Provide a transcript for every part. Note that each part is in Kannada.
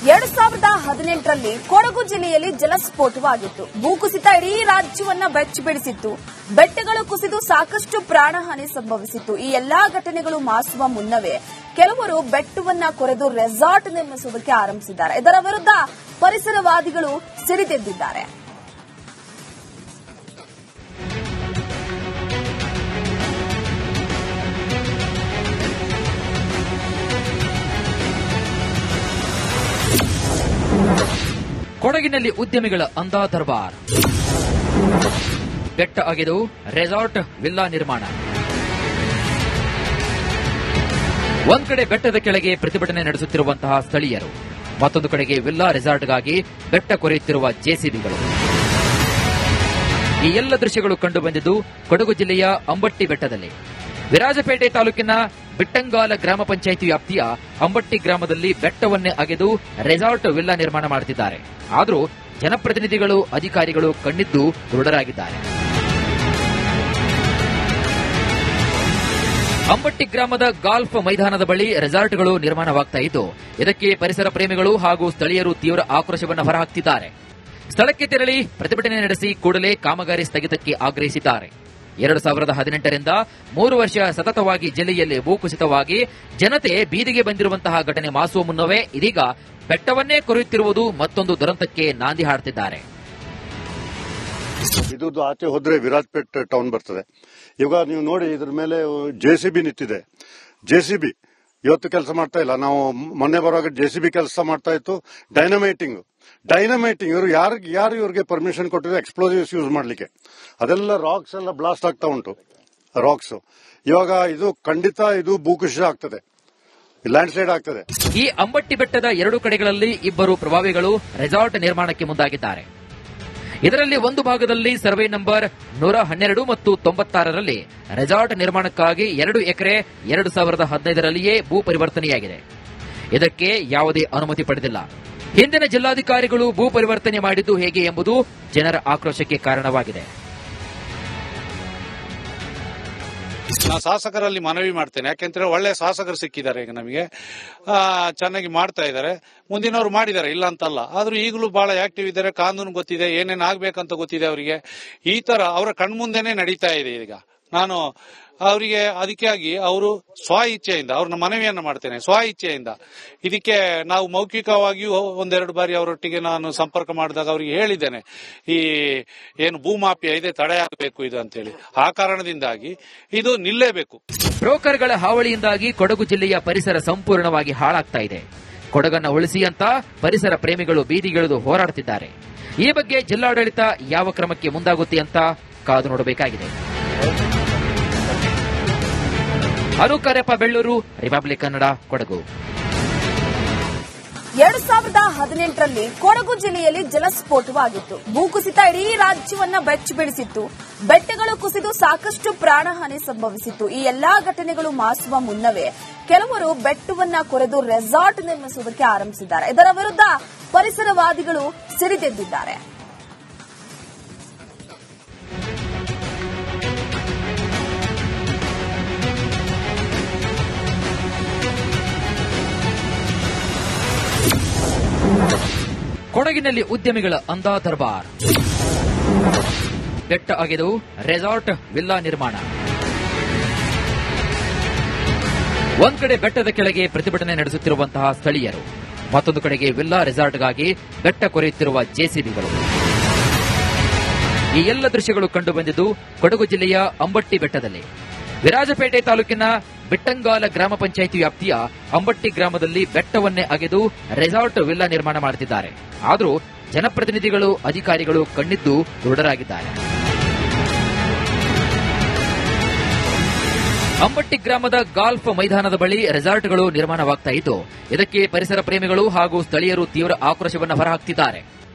2018ರಲ್ಲಿ ಕೊಡಗು ಜಿಲ್ಲೆಯಲ್ಲಿ ಜಲಸ್ಫೋಟವಾಗಿತ್ತು. ಭೂಕುಸಿತ ಇಡೀ ರಾಜ್ಯವನ್ನ ಬೆಚ್ಚಿಬಿಡಿಸಿತ್ತು. ಬೆಟ್ಟಗಳು ಕುಸಿದು ಸಾಕಷ್ಟು ಪ್ರಾಣಹಾನಿ ಸಂಭವಿಸಿತ್ತು. ಈ ಎಲ್ಲಾ ಘಟನೆಗಳು ಮಾಸುವ ಮುನ್ನವೇ ಕೆಲವರು ಬೆಟ್ಟವನ್ನ ಕೊರೆದು ರೆಸಾರ್ಟ್ ನಿರ್ಮಿಸುವುದಕ್ಕೆ ಆರಂಭಿಸಿದ್ದಾರೆ. ಇದರ ವಿರುದ್ಧ ಪರಿಸರವಾದಿಗಳು ಸಿಡಿದೆದ್ದಿದ್ದಾರೆ. ಕೊಡಗಿನಲ್ಲಿ ಉದ್ಯಮಿಗಳ ಅಂದಾ ದರ್ಬಾರ್. ಬೆಟ್ಟ ಅಗೆದು ರೆಸಾರ್ಟ್ ವಿಲ್ಲಾ ನಿರ್ಮಾಣ. ಒಂದ್ ಕಡೆ ಬೆಟ್ಟದ ಕೆಳಗೆ ಪ್ರತಿಭಟನೆ ನಡೆಸುತ್ತಿರುವಂತಹ ಸ್ಥಳೀಯರು, ಮತ್ತೊಂದು ಕಡೆಗೆ ವಿಲ್ಲಾ ರೆಸಾರ್ಟ್ಗಾಗಿ ಬೆಟ್ಟ ಕೊರೆಯುತ್ತಿರುವ ಜೆಸಿಬಿಗಳು. ಈ ಎಲ್ಲ ದೃಶ್ಯಗಳು ಕಂಡುಬಂದಿದ್ದು ಕೊಡಗು ಜಿಲ್ಲೆಯ ಅಂಬಟ್ಟಿ ಬೆಟ್ಟದಲ್ಲಿ. ವಿರಾಜಪೇಟೆ ತಾಲೂಕಿನ ಬಿಟ್ಟಂಗಾಲ ಗ್ರಾಮ ಪಂಚಾಯಿತಿ ವ್ಯಾಪ್ತಿಯ ಅಂಬಟ್ಟಿ ಗ್ರಾಮದಲ್ಲಿ ಬೆಟ್ಟವನ್ನೇ ಅಗೆದು ರೆಸಾರ್ಟ್ ವಿಲ್ಲಾ ನಿರ್ಮಾಣ ಮಾಡುತ್ತಿದ್ದಾರೆ. ಆದರೂ ಜನಪ್ರತಿನಿಧಿಗಳು, ಅಧಿಕಾರಿಗಳು ಕಣ್ಣಿದ್ದು ದೃಢರಾಗಿದ್ದಾರೆ. ಅಂಬಟ್ಟಿ ಗ್ರಾಮದ ಗಾಲ್ಫ್ ಮೈದಾನದ ಬಳಿ ರೆಸಾರ್ಟ್ಗಳು ನಿರ್ಮಾಣವಾಗ್ತಾ ಇದ್ದು, ಇದಕ್ಕೆ ಪರಿಸರ ಪ್ರೇಮಿಗಳು ಹಾಗೂ ಸ್ಥಳೀಯರು ತೀವ್ರ ಆಕ್ರೋಶವನ್ನು ಹೊರಹಾಕ್ತಿದ್ದಾರೆ. ಸ್ಥಳಕ್ಕೆ ತೆರಳಿ ಪ್ರತಿಭಟನೆ ನಡೆಸಿ ಕೂಡಲೇ ಕಾಮಗಾರಿ ಸ್ಥಗಿತಕ್ಕೆ ಆಗ್ರಹಿಸಿದ್ದಾರೆ. 2018ರಿಂದ 3 ವರ್ಷ ಸತತವಾಗಿ ಜಿಲ್ಲೆಯಲ್ಲಿ ಭೂಕುಸಿತವಾಗಿ ಜನತೆ ಬೀದಿಗೆ ಬಂದಿರುವಂತಹ ಘಟನೆ ಮಾಸುವ ಮುನ್ನವೇ ಇದೀಗ ಬೆಟ್ಟವನ್ನೇ ಕೊರೆಯುತ್ತಿರುವುದು ಮತ್ತೊಂದು ದುರಂತಕ್ಕೆ ನಾಂದಿ ಹಾಡುತ್ತಿದ್ದಾರೆ. ಇದು ಆಚೆ ಹೋದ್ರೆ ವಿರಾಜಪೇಟ್ ಟೌನ್ ಬರ್ತದೆ. ಇವಾಗ ನೀವು ನೋಡಿ, ಇದ್ರ ಮೇಲೆ ಜೆಸಿಬಿ ನಿಂತಿದೆ. ಜೆಸಿಬಿ ಇವತ್ತು ಕೆಲಸ ಮಾಡ್ತಾ ಇಲ್ಲ. ನಾವು ಮೊನ್ನೆ ಬರುವಾಗ ಜೆಸಿಬಿ ಕೆಲಸ ಮಾಡ್ತಾ ಇತ್ತು. ಡೈನಮೈಟಿಂಗ್ ಇವರು ಯಾರು ಇವ್ರಿಗೆ ಪರ್ಮಿಷನ್ ಕೊಟ್ಟಿದ್ರು ಎಕ್ಸ್ಪ್ಲೋಸಿವ್ಸ್ ಯೂಸ್ ಮಾಡ್ಲಿಕ್ಕೆ? ಅದೆಲ್ಲ ರಾಕ್ಸ್ ಎಲ್ಲ ಬ್ಲಾಸ್ಟ್ ಆಗ್ತಾ ಉಂಟು. ರಾಕ್ಸ್ ಇವಾಗ ಇದು ಖಂಡಿತ ಇದು ಭೂಕುಸಿತ ಆಗ್ತದೆ, ಲ್ಯಾಂಡ್ ಸ್ಲೈಡ್ ಆಗ್ತದೆ. ಈ ಅಂಬಟ್ಟಿ ಬೆಟ್ಟದ 2 ಕಡೆಗಳಲ್ಲಿ ಇಬ್ಬರು ಪ್ರಭಾವಿಗಳು ರೆಸಾರ್ಟ್ ನಿರ್ಮಾಣಕ್ಕೆ ಮುಂದಾಗಿದ್ದಾರೆ. ಇದರಲ್ಲಿ ಒಂದು ಭಾಗದಲ್ಲಿ ಸರ್ವೆ ನಂಬರ್ 112 ಮತ್ತು 96ರಲ್ಲಿ ರೆಸಾರ್ಟ್ ನಿರ್ಮಾಣಕ್ಕಾಗಿ 2 ಎಕರೆ 2015ರಲ್ಲಿಯೇ ಭೂ ಪರಿವರ್ತನೆಯಾಗಿದೆ. ಇದಕ್ಕೆ ಯಾವುದೇ ಅನುಮತಿ ಪಡೆದಿಲ್ಲ. ಹಿಂದಿನ ಜಿಲ್ಲಾಧಿಕಾರಿಗಳು ಭೂ ಪರಿವರ್ತನೆ ಮಾಡಿದ್ದು ಹೇಗೆ ಎಂಬುದು ಜನರ ಆಕ್ರೋಶಕ್ಕೆ ಕಾರಣವಾಗಿದೆ. ನಾನು ಶಾಸಕರಲ್ಲಿ ಮನವಿ ಮಾಡ್ತೇನೆ. ಯಾಕೆಂದ್ರೆ ಒಳ್ಳೆ ಶಾಸಕರು ಸಿಕ್ಕಿದ್ದಾರೆ. ಈಗ ನಮಗೆ ಚೆನ್ನಾಗಿ ಮಾಡ್ತಾ ಇದ್ದಾರೆ. ಮುಂದಿನವರು ಮಾಡಿದ್ದಾರೆ, ಇಲ್ಲ ಅಂತಲ್ಲ. ಆದ್ರೂ ಈಗಲೂ ಬಹಳ ಆಕ್ಟಿವ್ ಇದ್ದಾರೆ. ಕಾನೂನು ಗೊತ್ತಿದೆ, ಏನೇನು ಆಗ್ಬೇಕಂತ ಗೊತ್ತಿದೆ ಅವರಿಗೆ. ಈ ತರ ಅವರ ಕಣ್ಮುಂದೆನೆ ನಡೀತಾ ಇದೆ. ಈಗ ನಾನು ಅವರಿಗೆ ಅದಕ್ಕಾಗಿ ಅವರು ಸ್ವ ಇಚ್ಛೆಯಿಂದ ಅವ್ರನ್ನ ಮನವಿಯನ್ನ ಮಾಡ್ತೇನೆ. ಸ್ವ ಇಚ್ಛೆಯಿಂದ ಇದಕ್ಕೆ ನಾವು ಮೌಖಿಕವಾಗಿಯೂ 1-2 ಬಾರಿ ಅವರೊಟ್ಟಿಗೆ ನಾನು ಸಂಪರ್ಕ ಮಾಡಿದಾಗ ಅವರಿಗೆ ಹೇಳಿದ್ದೇನೆ, ಈ ಏನು ಭೂಮಾಫಿಯಾ ಇದೆ ತಡೆಯಾಗಬೇಕು ಇದು ಅಂತೇಳಿ. ಆ ಕಾರಣದಿಂದಾಗಿ ಇದು ನಿಲ್ಲೇಬೇಕು. ಬ್ರೋಕರ್ಗಳ ಹಾವಳಿಯಿಂದಾಗಿ ಕೊಡಗು ಜಿಲ್ಲೆಯ ಪರಿಸರ ಸಂಪೂರ್ಣವಾಗಿ ಹಾಳಾಗ್ತಾ ಇದೆ. ಕೊಡಗನ್ನ ಉಳಿಸಿ ಅಂತ ಪರಿಸರ ಪ್ರೇಮಿಗಳು ಬೀದಿಗಿಳಿದು ಹೋರಾಡುತ್ತಿದ್ದಾರೆ. ಈ ಬಗ್ಗೆ ಜಿಲ್ಲಾಡಳಿತ ಯಾವ ಕ್ರಮಕ್ಕೆ ಮುಂದಾಗುತ್ತೆ ಅಂತ ಕಾದು ನೋಡಬೇಕಾಗಿದೆ. ಅನುಕರಪ್ಪ ಬೆಳ್ಳೂರು, ರಿಪಬ್ಲಿಕ್ ಕನ್ನಡ, ಕೊಡಗು. 2018ರಲ್ಲಿ ಕೊಡಗು ಜಿಲ್ಲೆಯಲ್ಲಿ ಜಲಸ್ಫೋಟವಾಗಿತ್ತು. ಭೂಕುಸಿತ ಇಡೀ ರಾಜ್ಯವನ್ನ ಬೆಚ್ಚಿಬಿಡಿಸಿತ್ತು. ಬೆಟ್ಟಗಳು ಕುಸಿದು ಸಾಕಷ್ಟು ಪ್ರಾಣಹಾನಿ ಸಂಭವಿಸಿತ್ತು. ಈ ಎಲ್ಲಾ ಘಟನೆಗಳು ಮಾಸುವ ಮುನ್ನವೇ ಕೆಲವರು ಬೆಟ್ಟವನ್ನ ಕೊರೆದು ರೆಸಾರ್ಟ್ ನಿರ್ಮಿಸುವುದಕ್ಕೆ ಆರಂಭಿಸಿದ್ದಾರೆ. ಇದರ ವಿರುದ್ಧ ಪರಿಸರವಾದಿಗಳು ಸಿಡಿದೆದ್ದಿದ್ದಾರೆ. ಕೊಡಗಿನಲ್ಲಿ ಉದ್ಯಮಿಗಳ ಅಂದಾ ದರ್ಬಾರ್. ಬೆಟ್ಟ ಅಗೆದು ರೆಸಾರ್ಟ್ ವಿಲ್ಲಾ ನಿರ್ಮಾಣ. ಒಂದ್ ಕಡೆ ಬೆಟ್ಟದ ಕೆಳಗೆ ಪ್ರತಿಭಟನೆ ನಡೆಸುತ್ತಿರುವಂತಹ ಸ್ಥಳೀಯರು, ಮತ್ತೊಂದು ಕಡೆಗೆ ವಿಲ್ಲಾ ರೆಸಾರ್ಟ್ಗಾಗಿ ಬೆಟ್ಟ ಕೊರೆಯುತ್ತಿರುವ ಜೆಸಿಬಿಗಳು. ಈ ಎಲ್ಲ ದೃಶ್ಯಗಳು ಕಂಡುಬಂದಿದ್ದು ಕೊಡಗು ಜಿಲ್ಲೆಯ ಅಂಬಟ್ಟಿ ಬೆಟ್ಟದಲ್ಲಿ. ವಿರಾಜಪೇಟೆ ತಾಲೂಕಿನ ಬಿಟ್ಟಂಗಾಲ ಗ್ರಾಮ ಪಂಚಾಯಿತಿ ವ್ಯಾಪ್ತಿಯ ಅಂಬಟ್ಟಿ ಗ್ರಾಮದಲ್ಲಿ ಬೆಟ್ಟವನ್ನೇ ಅಗೆದು ರೆಸಾರ್ಟ್ ವಿಲ್ಲಾ ನಿರ್ಮಾಣ ಮಾಡುತ್ತಿದ್ದಾರೆ. ಆದರೂ ಜನಪ್ರತಿನಿಧಿಗಳು, ಅಧಿಕಾರಿಗಳು ಕಣ್ಣಿದ್ದು ದೃಢರಾಗಿದ್ದಾರೆ. ಅಂಬಟ್ಟಿ ಗ್ರಾಮದ ಗಾಲ್ಫ್ ಮೈದಾನದ ಬಳಿ ರೆಸಾರ್ಟ್ಗಳು ನಿರ್ಮಾಣವಾಗ್ತಾ ಇದ್ದು, ಇದಕ್ಕೆ ಪರಿಸರ ಪ್ರೇಮಿಗಳು ಹಾಗೂ ಸ್ಥಳೀಯರು ತೀವ್ರ ಆಕ್ರೋಶವನ್ನು ಹೊರಹಾಕ್ತಿದ್ದಾರೆ.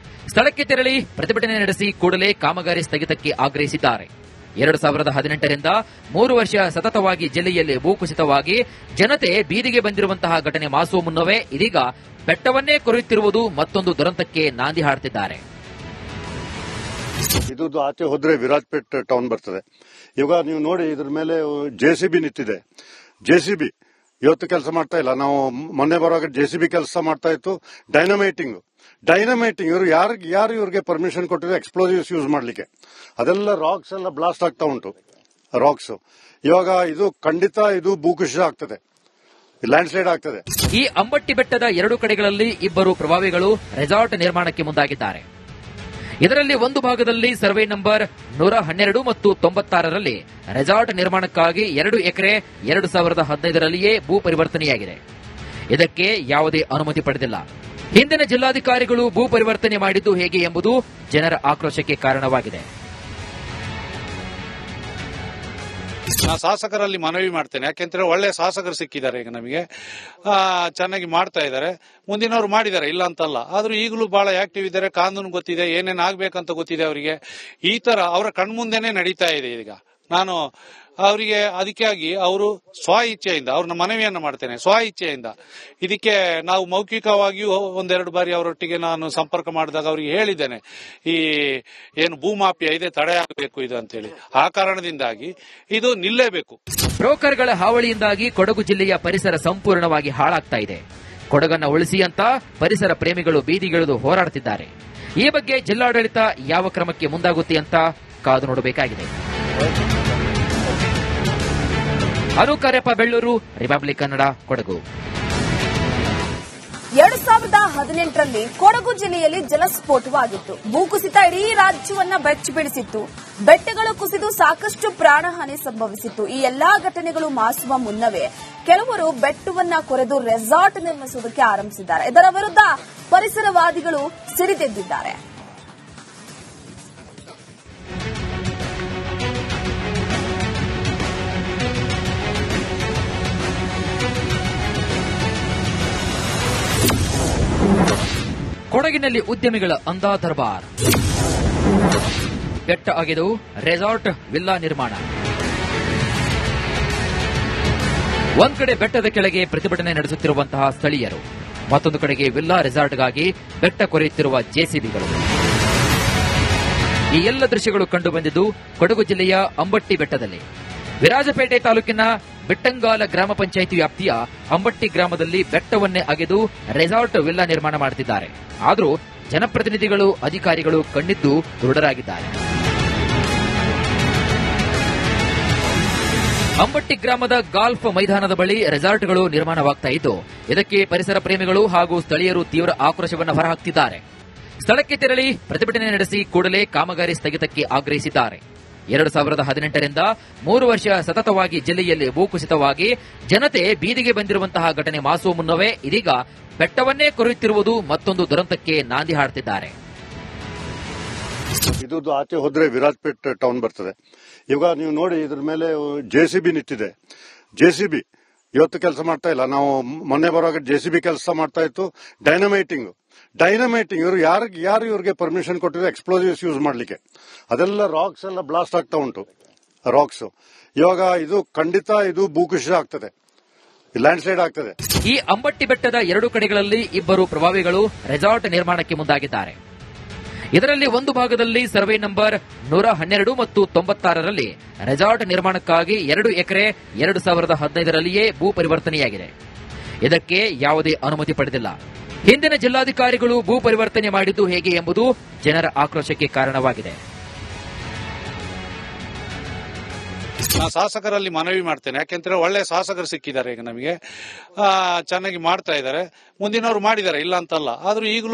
ಸ್ಥಳಕ್ಕೆ ತೆರಳಿ ಪ್ರತಿಭಟನೆ ನಡೆಸಿ ಕೂಡಲೇ ಕಾಮಗಾರಿ ಸ್ಥಗಿತಕ್ಕೆ ಆಗ್ರಹಿಸಿದ್ದಾರೆ. 2018ರಿಂದ 3 ವರ್ಷ ಸತತವಾಗಿ ಜಿಲ್ಲೆಯಲ್ಲಿ ಭೂಕುಸಿತವಾಗಿ ಜನತೆ ಬೀದಿಗೆ ಬಂದಿರುವಂತಹ ಘಟನೆ ಮಾಸುವ ಮುನ್ನವೇ ಇದೀಗ ಬೆಟ್ಟವನ್ನೇ ಕೊರೆಯುತ್ತಿರುವುದು ಮತ್ತೊಂದು ದುರಂತಕ್ಕೆ ನಾಂದಿ ಹಾಡುತ್ತಿದ್ದಾರೆ. ಇದು ಆಚೆ ಹೋದ್ರೆ ವಿರಾಜಪೇಟ್ ಟೌನ್ ಬರ್ತದೆ. ಇವಾಗ ನೀವು ನೋಡಿ, ಇದ್ರ ಮೇಲೆ ಜೆಸಿಬಿ ನಿಂತಿದೆ. ಜೆಸಿಬಿ ಇವತ್ತು ಕೆಲಸ ಮಾಡ್ತಾ ಇಲ್ಲ. ನಾವು ಮೊನ್ನೆ ಬರುವಾಗ JCB ಕೆಲಸ ಮಾಡ್ತಾ ಇತ್ತು. ಡೈನಮೈಟಿಂಗ್ ಇವರು ಯಾರು ಇವ್ರಿಗೆ ಪರ್ಮಿಷನ್ ಕೊಟ್ಟಿದ್ರು ಎಕ್ಸ್ಪ್ಲೋಸಿವ್ಸ್ ಯೂಸ್ ಮಾಡ್ಲಿಕ್ಕೆ? ಅದೆಲ್ಲ ರಾಕ್ಸ್ ಎಲ್ಲ ಬ್ಲಾಸ್ಟ್ ಆಗ್ತಾ ಉಂಟು. ರಾಕ್ಸ್ ಇವಾಗ ಇದು ಖಂಡಿತ ಇದು ಭೂಕುಸಿತ ಆಗ್ತದೆ, ಲ್ಯಾಂಡ್ ಸ್ಲೈಡ್ ಆಗ್ತದೆ. ಈ ಅಂಬಟ್ಟಿ ಬೆಟ್ಟದ 2 ಕಡೆಗಳಲ್ಲಿ ಇಬ್ಬರು ಪ್ರಭಾವಿಗಳು ರೆಸಾರ್ಟ್ ನಿರ್ಮಾಣಕ್ಕೆ ಮುಂದಾಗಿದ್ದಾರೆ. ಇದರಲ್ಲಿ ಒಂದು ಭಾಗದಲ್ಲಿ ಸರ್ವೆ ನಂಬರ್ 112 ಮತ್ತು 96ರಲ್ಲಿ ರೆಸಾರ್ಟ್ ನಿರ್ಮಾಣಕ್ಕಾಗಿ 2 ಎಕರೆ 2015ರಲ್ಲಿಯೇ ಭೂ ಪರಿವರ್ತನೆಯಾಗಿದೆ. ಇದಕ್ಕೆ ಯಾವುದೇ ಅನುಮತಿ ಪಡೆದಿಲ್ಲ. ಹಿಂದಿನ ಜಿಲ್ಲಾಧಿಕಾರಿಗಳು ಭೂ ಪರಿವರ್ತನೆ ಮಾಡಿದ್ದು ಹೇಗೆ ಎಂಬುದು ಜನರ ಆಕ್ರೋಶಕ್ಕೆ ಕಾರಣವಾಗಿದೆ. ನಾನು ಶಾಸಕರಲ್ಲಿ ಮನವಿ ಮಾಡ್ತೇನೆ. ಯಾಕೆಂದ್ರೆ ಒಳ್ಳೆ ಶಾಸಕರು ಸಿಕ್ಕಿದ್ದಾರೆ ಈಗ ನಮಗೆ, ಚೆನ್ನಾಗಿ ಮಾಡ್ತಾ ಇದ್ದಾರೆ. ಮುಂದಿನವರು ಮಾಡಿದ್ದಾರೆ, ಇಲ್ಲ ಅಂತಲ್ಲ. ಆದ್ರೂ ಈಗಲೂ ಬಹಳ ಆಕ್ಟಿವ್ ಇದ್ದಾರೆ. ಕಾನೂನು ಗೊತ್ತಿದೆ, ಏನೇನ್ ಆಗ್ಬೇಕಂತ ಗೊತ್ತಿದೆ ಅವರಿಗೆ. ಈ ತರ ಅವರ ಕಣ್ಮುಂದೆನೆ ನಡೀತಾ ಇದೆ ಈಗ. ನಾನು ಅವರಿಗೆ ಅದಕ್ಕಾಗಿ ಅವರು ಸ್ವ ಇಚ್ಛೆಯಿಂದ ಅವ್ರನ್ನ ಮನವಿಯನ್ನ ಮಾಡ್ತೇನೆ. ಸ್ವ ಇಚ್ಛೆಯಿಂದ ಇದಕ್ಕೆ ನಾವು ಮೌಖಿಕವಾಗಿಯೂ 1-2 ಬಾರಿ ಅವರೊಟ್ಟಿಗೆ ನಾನು ಸಂಪರ್ಕ ಮಾಡಿದಾಗ ಅವರಿಗೆ ಹೇಳಿದ್ದೇನೆ, ಈ ಏನು ಭೂಮಾಫಿಯಾ ಇದೆ ತಡೆಯಾಗಬೇಕು ಇದು ಅಂತೇಳಿ. ಆ ಕಾರಣದಿಂದಾಗಿ ಇದು ನಿಲ್ಲೇಬೇಕು. ಬ್ರೋಕರ್ಗಳ ಹಾವಳಿಯಿಂದಾಗಿ ಕೊಡಗು ಜಿಲ್ಲೆಯ ಪರಿಸರ ಸಂಪೂರ್ಣವಾಗಿ ಹಾಳಾಗ್ತಾ ಇದೆ. ಕೊಡಗನ್ನ ಉಳಿಸಿ ಅಂತ ಪರಿಸರ ಪ್ರೇಮಿಗಳು ಬೀದಿಗಿಳಿದು ಹೋರಾಡುತ್ತಿದ್ದಾರೆ. ಈ ಬಗ್ಗೆ ಜಿಲ್ಲಾಡಳಿತ ಯಾವ ಕ್ರಮಕ್ಕೆ ಮುಂದಾಗುತ್ತೆ ಅಂತ ಕಾದು ನೋಡಬೇಕಾಗಿದೆ. ಅನುಕಾರ್ಯಪ್ಪ ಬೆಳ್ಳೂರು, ರಿಪಬ್ಲಿಕ್ ಕನ್ನಡ, ಕೊಡಗು. 2018ರಲ್ಲಿ ಕೊಡಗು ಜಿಲ್ಲೆಯಲ್ಲಿ ಜಲಸ್ಫೋಟವಾಗಿತ್ತು. ಭೂಕುಸಿತ ಇಡೀ ರಾಜ್ಯವನ್ನ ಬೆಚ್ಚಿ ಬೀಳಿಸಿತ್ತು. ಬೆಟ್ಟಗಳು ಕುಸಿದು ಸಾಕಷ್ಟು ಪ್ರಾಣಹಾನಿ ಸಂಭವಿಸಿತ್ತು. ಈ ಎಲ್ಲಾ ಘಟನೆಗಳು ಮಾಸುವ ಮುನ್ನವೇ ಕೆಲವರು ಬೆಟ್ಟವನ್ನ ಕೊರೆದು ರೆಸಾರ್ಟ್ ನಿರ್ಮಿಸುವುದಕ್ಕೆ ಆರಂಭಿಸಿದ್ದಾರೆ. ಇದರ ವಿರುದ್ಧ ಪರಿಸರವಾದಿಗಳು ಸಿಡಿದೆದ್ದಿದ್ದಾರೆ. ಕೊಡಗಿನಲ್ಲಿ ಉದ್ಯಮಿಗಳ ಅಂದಾ ದರ್ಬಾರ್. ಬೆಟ್ಟ ಅಗೆದು ರೆಸಾರ್ಟ್ ವಿಲ್ಲಾ ನಿರ್ಮಾಣ. ಒಂದ್ ಕಡೆ ಬೆಟ್ಟದ ಕೆಳಗೆ ಪ್ರತಿಭಟನೆ ನಡೆಸುತ್ತಿರುವಂತಹ ಸ್ಥಳೀಯರು, ಮತ್ತೊಂದು ಕಡೆಗೆ ವಿಲ್ಲಾ ರೆಸಾರ್ಟ್ಗಾಗಿ ಬೆಟ್ಟ ಕೊರೆಯುತ್ತಿರುವ JCBಗಳು. ಈ ಎಲ್ಲ ದೃಶ್ಯಗಳು ಕಂಡುಬಂದಿದ್ದು ಕೊಡಗು ಜಿಲ್ಲೆಯ ಅಂಬಟ್ಟಿ ಬೆಟ್ಟದಲ್ಲಿ. ವಿರಾಜಪೇಟೆ ತಾಲೂಕಿನ ಬೆಟ್ಟಂಗಾಲ ಗ್ರಾಮ ಪಂಚಾಯಿತಿ ವ್ಯಾಪ್ತಿಯ ಅಂಬಟ್ಟಿ ಗ್ರಾಮದಲ್ಲಿ ಬೆಟ್ಟವನ್ನೇ ಅಗೆದು ರೆಸಾರ್ಟ್ ವಿಲ್ಲಾ ನಿರ್ಮಾಣ ಮಾಡುತ್ತಿದ್ದಾರೆ. ಆದರೂ ಜನಪ್ರತಿನಿಧಿಗಳು, ಅಧಿಕಾರಿಗಳು ಕಣ್ಣಿದ್ದು ಕುರುಡರಾಗಿದ್ದಾರೆ. ಅಂಬಟ್ಟಿ ಗ್ರಾಮದ ಗಾಲ್ಫ್ ಮೈದಾನದ ಬಳಿ ರೆಸಾರ್ಟ್ಗಳು ನಿರ್ಮಾಣವಾಗ್ತಾ ಇದ್ದು, ಇದಕ್ಕೆ ಪರಿಸರ ಪ್ರೇಮಿಗಳು ಹಾಗೂ ಸ್ಥಳೀಯರು ತೀವ್ರ ಆಕ್ರೋಶವನ್ನು ಹೊರಹಾಕುತ್ತಿದ್ದಾರೆ. ಸ್ಥಳಕ್ಕೆ ತೆರಳಿ ಪ್ರತಿಭಟನೆ ನಡೆಸಿ ಕೂಡಲೇ ಕಾಮಗಾರಿ ಸ್ಥಗಿತಕ್ಕೆ ಆಗ್ರಹಿಸಿದ್ದಾರೆ. 2018ರಿಂದ 3 ವರ್ಷ ಸತತವಾಗಿ ಜಿಲ್ಲೆಯಲ್ಲಿ ಭೂಕುಸಿತವಾಗಿ ಜನತೆ ಬೀದಿಗೆ ಬಂದಿರುವಂತಹ ಘಟನೆ ಮಾಸುವ ಮುನ್ನವೇ ಇದೀಗ ಬೆಟ್ಟವನ್ನೇ ಕೊರೆಯುತ್ತಿರುವುದು ಮತ್ತೊಂದು ದುರಂತಕ್ಕೆ ನಾಂದಿ ಹಾಡುತ್ತಿದ್ದಾರೆ. ಇದು ಆಚೆ ಹೋದ್ರೆ ವಿರಾಜಪೇಟ್ ಟೌನ್ ಬರ್ತದೆ. ಇವಾಗ ನೀವು ನೋಡಿ, ಇದ್ರ ಮೇಲೆ JCB ನಿಂತಿದೆ. JCB ಇವತ್ತು ಕೆಲಸ ಮಾಡ್ತಾ ಇಲ್ಲ. ನಾವು ಮೊನ್ನೆ ಬರುವಾಗ JCB ಕೆಲಸ ಮಾಡ್ತಾ ಇತ್ತು. ಡೈನಮೈಟಿಂಗ್ ಇವರು ಯಾರು ಇವ್ರಿಗೆ ಪರ್ಮಿಷನ್ ಕೊಟ್ಟಿದ್ರು ಎಕ್ಸ್ಪ್ಲೋಸಿವ್ಸ್ ಯೂಸ್ ಮಾಡ್ಲಿಕ್ಕೆ? ಅದೆಲ್ಲ ರಾಕ್ಸ್ ಎಲ್ಲ ಬ್ಲಾಸ್ಟ್ ಆಗ್ತಾ ಉಂಟು. ರಾಕ್ಸ್ ಇವಾಗ ಇದು ಖಂಡಿತ ಇದು ಭೂಕುಸಿತ ಆಗ್ತದೆ, ಲ್ಯಾಂಡ್ ಸ್ಲೈಡ್ ಆಗ್ತದೆ. ಈ ಅಂಬಟ್ಟಿ ಬೆಟ್ಟದ 2 ಕಡೆಗಳಲ್ಲಿ ಇಬ್ಬರು ಪ್ರಭಾವಿಗಳು ರೆಸಾರ್ಟ್ ನಿರ್ಮಾಣಕ್ಕೆ ಮುಂದಾಗಿದ್ದಾರೆ. ಇದರಲ್ಲಿ ಒಂದು ಭಾಗದಲ್ಲಿ ಸರ್ವೆ ನಂಬರ್ 112 ಮತ್ತು 96ರಲ್ಲಿ ರೆಸಾರ್ಟ್ ನಿರ್ಮಾಣಕ್ಕಾಗಿ 2 ಎಕರೆ 2015ರಲ್ಲಿಯೇ ಭೂ ಪರಿವರ್ತನೆಯಾಗಿದೆ. ಇದಕ್ಕೆ ಯಾವುದೇ ಅನುಮತಿ ಪಡೆದಿಲ್ಲ. ಹಿಂದಿನ ಜಿಲ್ಲಾಧಿಕಾರಿಗಳು ಭೂ ಪರಿವರ್ತನೆ ಮಾಡಿದ್ದು ಹೇಗೆ ಎಂಬುದು ಜನರ ಆಕ್ರೋಶಕ್ಕೆ ಕಾರಣವಾಗಿದೆ. ನಾನು ಶಾಸಕರಲ್ಲಿ ಮನವಿ ಮಾಡ್ತೇನೆ. ಯಾಕೆಂದ್ರೆ ಒಳ್ಳೆ ಶಾಸಕರು ಸಿಕ್ಕಿದ್ದಾರೆ ಈಗ ನಮಗೆ, ಚೆನ್ನಾಗಿ ಮಾಡ್ತಾ ಇದ್ದಾರೆ. ಮುಂದಿನವರು ಮಾಡಿದ್ದಾರೆ, ಇಲ್ಲ ಅಂತಲ್ಲ. ಆದ್ರೂ ಈಗಲೂ